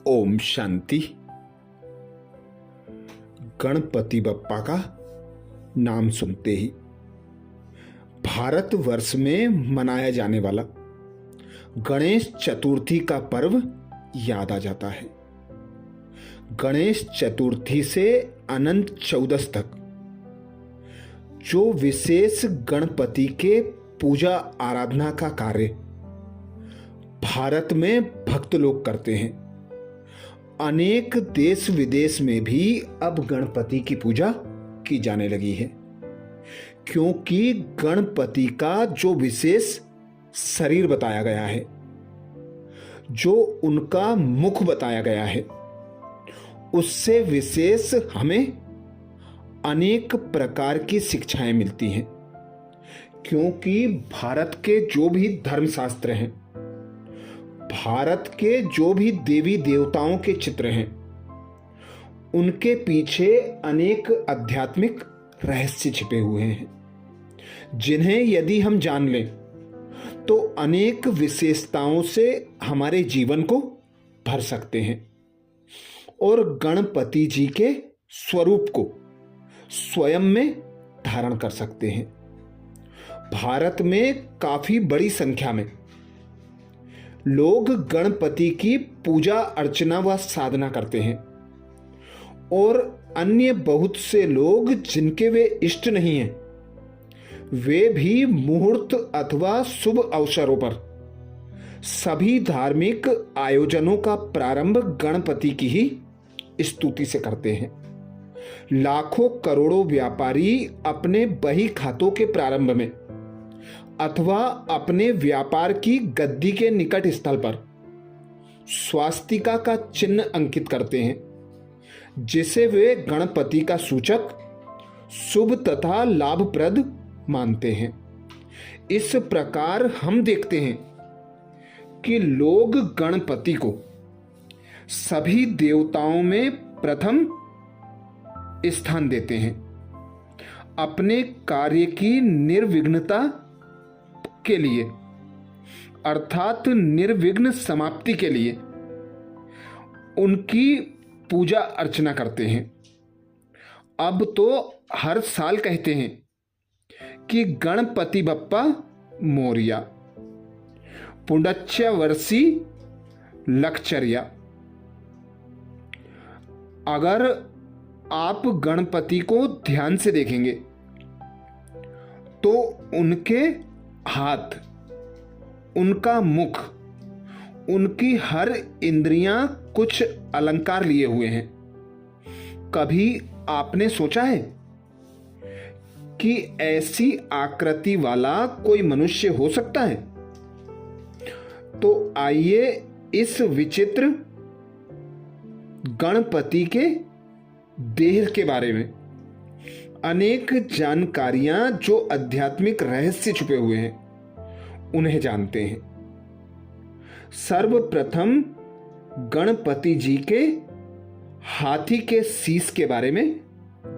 ओम शांति। गणपति बप्पा का नाम सुनते ही भारतवर्ष में मनाया जाने वाला गणेश चतुर्थी का पर्व याद आ जाता है। गणेश चतुर्थी से अनंत चौदस तक जो विशेष गणपति के पूजा आराधना का कार्य भारत में भक्त लोग करते हैं। अनेक देश विदेश में भी अब गणपति की पूजा की जाने लगी है, क्योंकि गणपति का जो विशेष शरीर बताया गया है, जो उनका मुख बताया गया है, उससे विशेष हमें अनेक प्रकार की शिक्षाएं मिलती हैं। क्योंकि भारत के जो भी धर्मशास्त्र हैं, भारत के जो भी देवी देवताओं के चित्र हैं, उनके पीछे अनेक आध्यात्मिक रहस्य छिपे हुए हैं, जिन्हें यदि हम जान लें तो अनेक विशेषताओं से हमारे जीवन को भर सकते हैं और गणपति जी के स्वरूप को स्वयं में धारण कर सकते हैं। भारत में काफी बड़ी संख्या में लोग गणपति की पूजा अर्चना व साधना करते हैं और अन्य बहुत से लोग जिनके वे इष्ट नहीं हैं, वे भी मुहूर्त अथवा शुभ अवसरों पर सभी धार्मिक आयोजनों का प्रारंभ गणपति की ही स्तुति से करते हैं। लाखों करोड़ों व्यापारी अपने बही खातों के प्रारंभ में अथवा अपने व्यापार की गद्दी के निकट स्थल पर स्वास्तिका का चिन्ह अंकित करते हैं, जिसे वे गणपति का सूचक शुभ तथा लाभप्रद मानते हैं। इस प्रकार हम देखते हैं कि लोग गणपति को सभी देवताओं में प्रथम स्थान देते हैं। अपने कार्य की निर्विघ्नता के लिए अर्थात निर्विघ्न समाप्ति के लिए उनकी पूजा अर्चना करते हैं। अब तो हर साल कहते हैं कि गणपति बप्पा मोरिया, पुंडच्य वर्षी लक्षरिया। अगर आप गणपति को ध्यान से देखेंगे तो उनके हाथ, उनका मुख, उनकी हर इंद्रियां कुछ अलंकार लिए हुए हैं। कभी आपने सोचा है कि ऐसी आकृति वाला कोई मनुष्य हो सकता है? तो आइए इस विचित्र गणपति के देह के बारे में अनेक जानकारियां जो आध्यात्मिक रहस्य छुपे हुए हैं उन्हें जानते हैं। सर्वप्रथम गणपति जी के हाथी के शीश के बारे में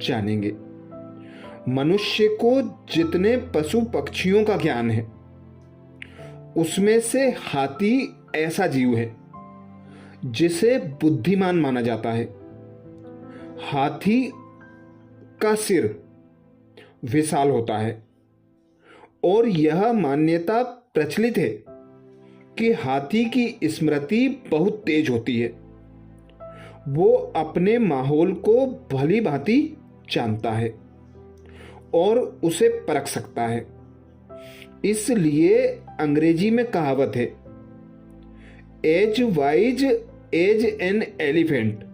जानेंगे। मनुष्य को जितने पशु पक्षियों का ज्ञान है, उसमें से हाथी ऐसा जीव है जिसे बुद्धिमान माना जाता है। हाथी का सिर विशाल होता है और यह मान्यता प्रचलित है कि हाथी की स्मृति बहुत तेज होती है। वो अपने माहौल को भली भांति जानता है और उसे परख सकता है। इसलिए अंग्रेजी में कहावत है, as wise as an elephant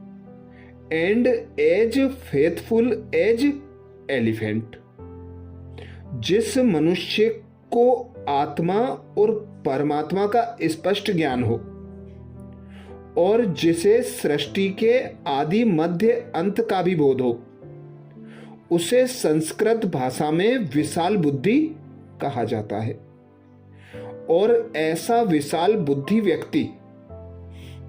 and as faithful as elephant. जिस मनुष्य को आत्मा और परमात्मा का स्पष्ट ज्ञान हो और जिसे सृष्टि के आदि मध्य अंत का भी बोध हो, उसे संस्कृत भाषा में विशाल बुद्धि कहा जाता है। और ऐसा विशाल बुद्धि व्यक्ति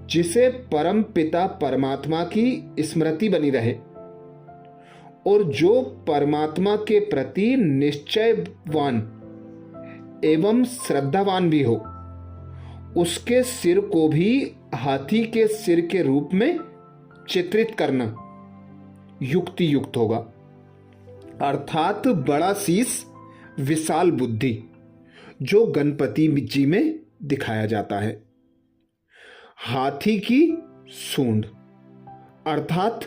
जिसे परम पिता परमात्मा की स्मृति बनी रहे और जो परमात्मा के प्रति निश्चयवान एवं श्रद्धावान भी हो, उसके सिर को भी हाथी के सिर के रूप में चित्रित करना युक्ति युक्त होगा, अर्थात बड़ा शीश, विशाल बुद्धि, जो गणपति जी में दिखाया जाता है। हाथी की सूंड अर्थात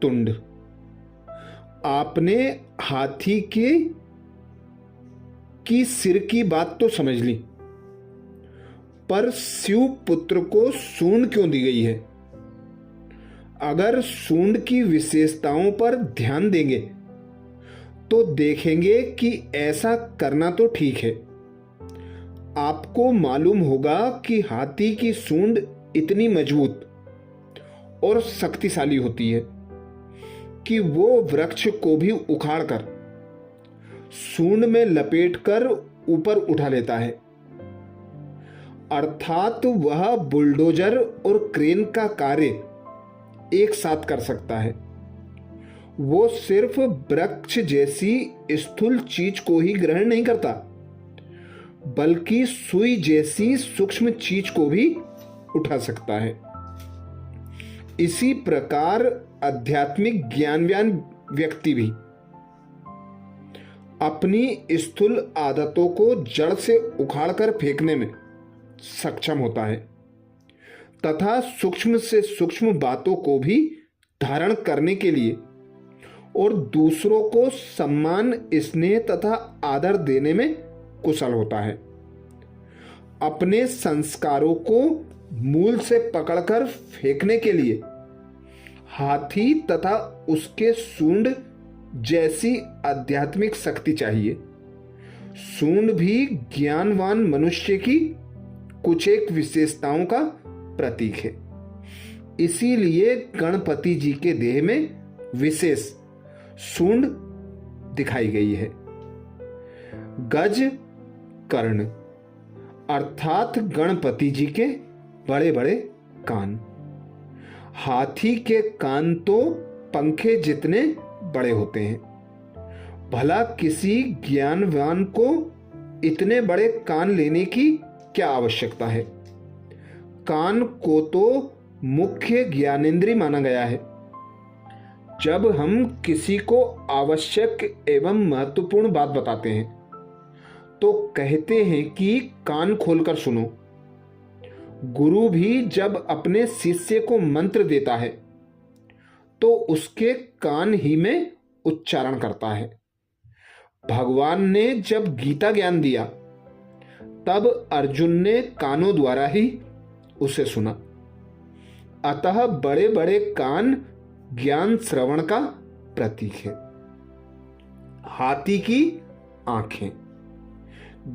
तुंड। आपने हाथी की सिर की बात तो समझ ली, पर शिव पुत्र को सूंड क्यों दी गई है? अगर सूंड की विशेषताओं पर ध्यान देंगे तो देखेंगे कि ऐसा करना तो ठीक है। आपको मालूम होगा कि हाथी की सूंड इतनी मजबूत और शक्तिशाली होती है कि वो वृक्ष को भी उखाड़कर सूंड में लपेटकर ऊपर उठा लेता है, अर्थात वह बुलडोजर और क्रेन का कार्य एक साथ कर सकता है। वो सिर्फ वृक्ष जैसी स्थूल चीज को ही ग्रहण नहीं करता, बल्कि सुई जैसी सूक्ष्म चीज को भी उठा सकता है। इसी प्रकार आध्यात्मिक ज्ञानवान व्यक्ति भी अपनी स्थूल आदतों को जड़ से उखाड़कर फेंकने में सक्षम होता है तथा सूक्ष्म से सूक्ष्म बातों को भी धारण करने के लिए और दूसरों को सम्मान, स्नेह तथा आदर देने में कुशल होता है। अपने संस्कारों को मूल से पकड़कर फेंकने के लिए हाथी तथा उसके सूंड जैसी आध्यात्मिक शक्ति चाहिए। सूंड भी ज्ञानवान मनुष्य की कुछ एक विशेषताओं का प्रतीक है। इसीलिए गणपति जी के देह में विशेष सूंड दिखाई गई है। गज कर्ण अर्थात गणपति जी के बड़े बड़े कान। हाथी के कान तो पंखे जितने बड़े होते हैं। भला किसी ज्ञानवान को इतने बड़े कान लेने की क्या आवश्यकता है? कान को तो मुख्य ज्ञानेंद्रिय माना गया है। जब हम किसी को आवश्यक एवं महत्वपूर्ण बात बताते हैं तो कहते हैं कि कान खोलकर सुनो। गुरु भी जब अपने शिष्य को मंत्र देता है तो उसके कान ही में उच्चारण करता है। भगवान ने जब गीता ज्ञान दिया तब अर्जुन ने कानों द्वारा ही उसे सुना। अतः बड़े बड़े कान ज्ञान श्रवण का प्रतीक है। हाथी की आंखें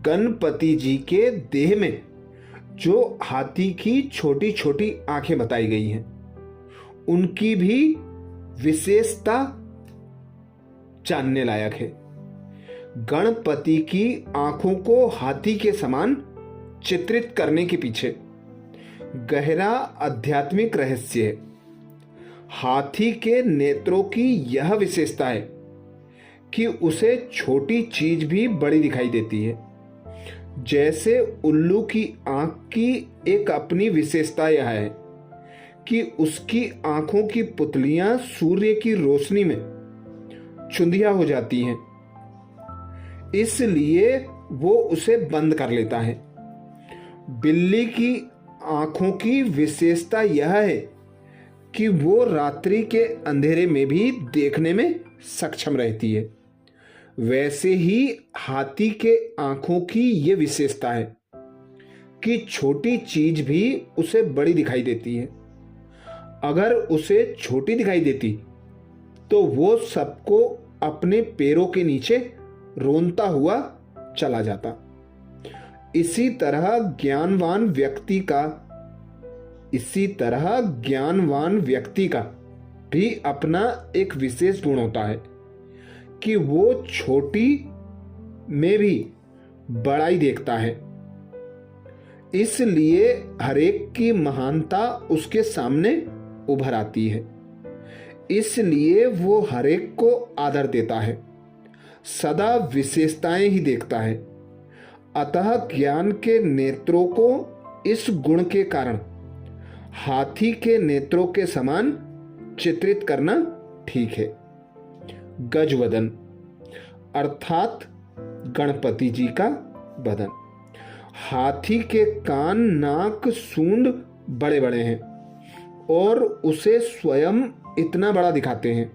गणपति जी के देह में जो हाथी की छोटी छोटी आंखें बताई गई हैं, उनकी भी विशेषता जानने लायक है। गणपति की आंखों को हाथी के समान चित्रित करने के पीछे गहरा आध्यात्मिक रहस्य है। हाथी के नेत्रों की यह विशेषता है कि उसे छोटी चीज भी बड़ी दिखाई देती है। जैसे उल्लू की आंख की एक अपनी विशेषता यह है कि उसकी आंखों की पुतलियां सूर्य की रोशनी में चुंधिया हो जाती हैं, इसलिए वो उसे बंद कर लेता है। बिल्ली की आंखों की विशेषता यह है कि वो रात्रि के अंधेरे में भी देखने में सक्षम रहती है। वैसे ही हाथी के आंखों की ये विशेषता है कि छोटी चीज भी उसे बड़ी दिखाई देती है। अगर उसे छोटी दिखाई देती तो वो सबको अपने पैरों के नीचे रोनता हुआ चला जाता। इसी तरह ज्ञानवान व्यक्ति का भी अपना एक विशेष गुण होता है कि वो छोटी में भी बड़ाई देखता है। इसलिए हरेक की महानता उसके सामने उभर आती है। इसलिए वो हरेक को आदर देता है, सदा विशेषताएं ही देखता है। अतः ज्ञान के नेत्रों को इस गुण के कारण हाथी के नेत्रों के समान चित्रित करना ठीक है। गजवदन अर्थात गणपति जी का बदन। हाथी के कान, नाक, सूंड बड़े बड़े हैं और उसे स्वयं इतना बड़ा दिखाते हैं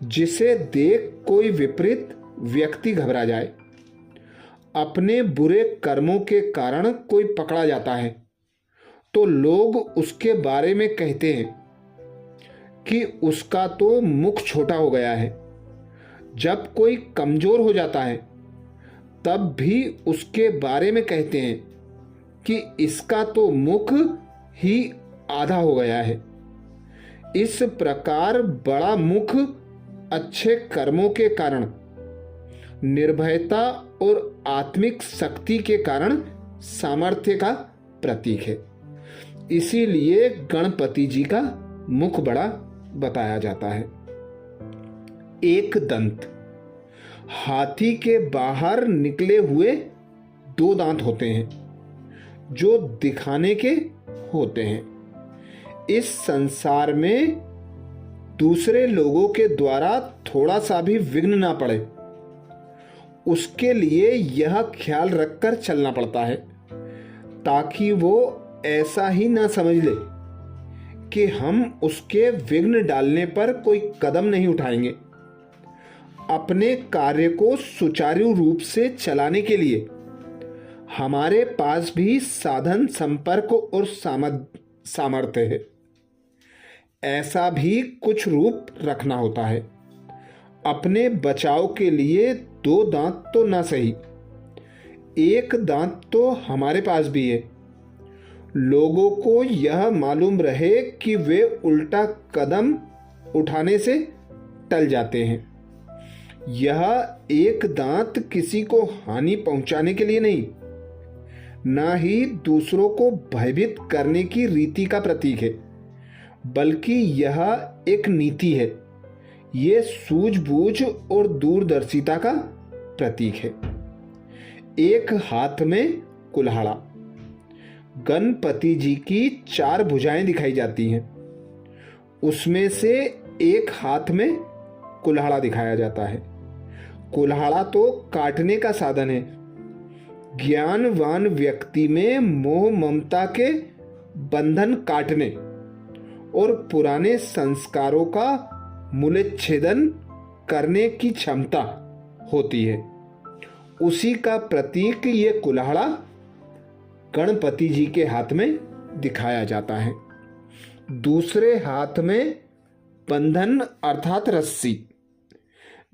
जिसे देख कोई विपरीत व्यक्ति घबरा जाए। अपने बुरे कर्मों के कारण कोई पकड़ा जाता है तो लोग उसके बारे में कहते हैं कि उसका तो मुख छोटा हो गया है। जब कोई कमजोर हो जाता है तब भी उसके बारे में कहते हैं कि इसका तो मुख ही आधा हो गया है। इस प्रकार बड़ा मुख अच्छे कर्मों के कारण, निर्भयता और आत्मिक शक्ति के कारण सामर्थ्य का प्रतीक है। इसीलिए गणपति जी का मुख बड़ा बताया जाता है। एक दंत हाथी के बाहर निकले हुए 2 दांत होते हैं जो दिखाने के होते हैं। इस संसार में दूसरे लोगों के द्वारा थोड़ा सा भी विघ्न ना पड़े, उसके लिए यह ख्याल रखकर चलना पड़ता है ताकि वो ऐसा ही ना समझ ले कि हम उसके विघ्न डालने पर कोई कदम नहीं उठाएंगे। अपने कार्य को सुचारू रूप से चलाने के लिए हमारे पास भी साधन, संपर्क और सामर्थ्य है। ऐसा भी कुछ रूप रखना होता है। अपने बचाव के लिए 2 दांत तो ना सही, 1 दांत तो हमारे पास भी है। लोगों को यह मालूम रहे कि वे उल्टा कदम उठाने से टल जाते हैं। यह 1 दांत किसी को हानि पहुंचाने के लिए नहीं, ना ही दूसरों को भयभीत करने की रीति का प्रतीक है, बल्कि यह एक नीति है। ये सूझबूझ और दूरदर्शिता का प्रतीक है। एक हाथ में कुल्हाड़ा। गणपति जी की 4 भुजाएं दिखाई जाती हैं। उसमें से एक हाथ में कुल्हाड़ा दिखाया जाता है। कुल्हाड़ा तो काटने का साधन है। ज्ञानवान व्यक्ति में मोह ममता के बंधन काटने और पुराने संस्कारों का मूलच्छेदन करने की क्षमता होती है। उसी का प्रतीक ये कुल्हाड़ा गणपति जी के हाथ में दिखाया जाता है। दूसरे हाथ में बंधन अर्थात रस्सी।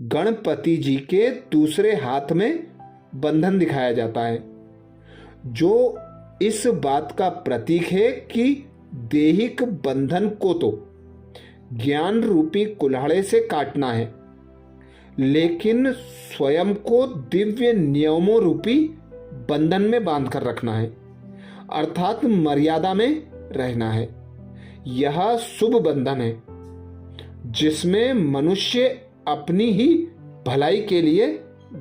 गणपति जी के दूसरे हाथ में बंधन दिखाया जाता है, जो इस बात का प्रतीक है कि दैहिक बंधन को तो ज्ञान रूपी कुल्हाड़े से काटना है, लेकिन स्वयं को दिव्य नियमों रूपी बंधन में बांधकर रखना है, अर्थात मर्यादा में रहना है। यह शुभ बंधन है जिसमें मनुष्य अपनी ही भलाई के लिए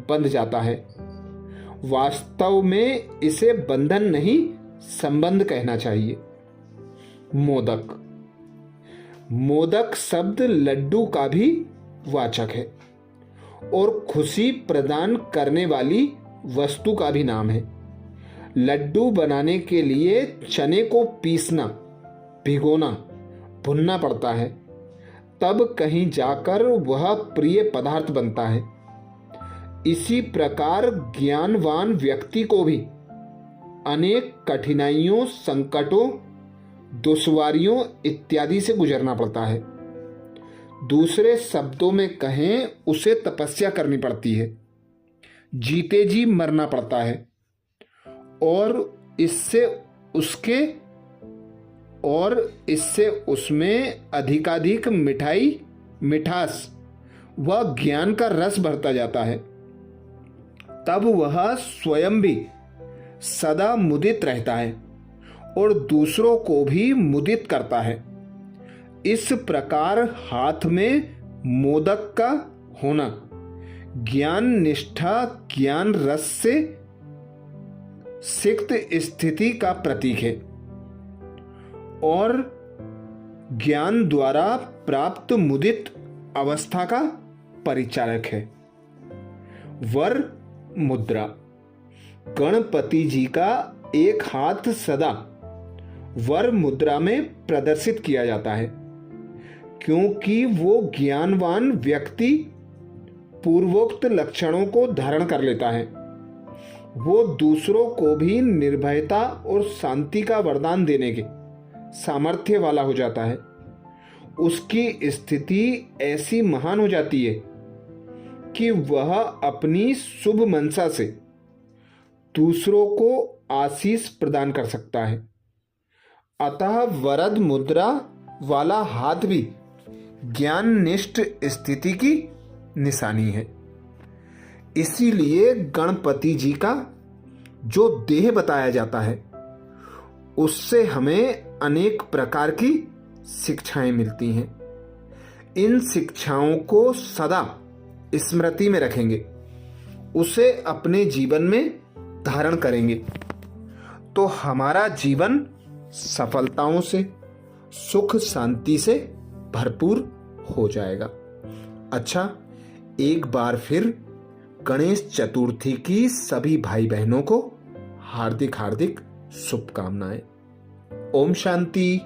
बंध जाता है। वास्तव में इसे बंधन नहीं, संबंध कहना चाहिए। मोदक। मोदक शब्द लड्डू का भी वाचक है और खुशी प्रदान करने वाली वस्तु का भी नाम है। लड्डू बनाने के लिए चने को पीसना, भिगोना, भुनना पड़ता है, तब कहीं जाकर वह प्रिय पदार्थ बनता है। इसी प्रकार ज्ञानवान व्यक्ति को भी अनेक कठिनाइयों, संकटों, दुश्वारियों इत्यादि से गुजरना पड़ता है। दूसरे शब्दों में कहें, उसे तपस्या करनी पड़ती है, जीते जी मरना पड़ता है और इससे उसमें अधिकाधिक मिठास व ज्ञान का रस भरता जाता है। तब वह स्वयं भी सदा मुदित रहता है और दूसरों को भी मुदित करता है। इस प्रकार हाथ में मोदक का होना ज्ञान निष्ठा, ज्ञान रस से सिक्त स्थिति का प्रतीक है और ज्ञान द्वारा प्राप्त मुदित अवस्था का परिचारक है। वर मुद्रा। गणपति जी का एक हाथ सदा वर मुद्रा में प्रदर्शित किया जाता है, क्योंकि वो ज्ञानवान व्यक्ति पूर्वोक्त लक्षणों को धारण कर लेता है। वो दूसरों को भी निर्भयता और शांति का वरदान देने के सामर्थ्य वाला हो जाता है। उसकी स्थिति ऐसी महान हो जाती है कि वह अपनी शुभ मंशा से दूसरों को आशीष प्रदान कर सकता है। अतः वरद मुद्रा वाला हाथ भी ज्ञाननिष्ठ स्थिति की निशानी है। इसीलिए गणपति जी का जो देह बताया जाता है, उससे हमें अनेक प्रकार की शिक्षाएं मिलती हैं। इन शिक्षाओं को सदा स्मृति में रखेंगे, उसे अपने जीवन में धारण करेंगे, तो हमारा जीवन सफलताओं से, सुख शांति से भरपूर हो जाएगा। अच्छा, एक बार फिर गणेश चतुर्थी की सभी भाई बहनों को हार्दिक हार्दिक शुभकामनाएं। ओम शांति।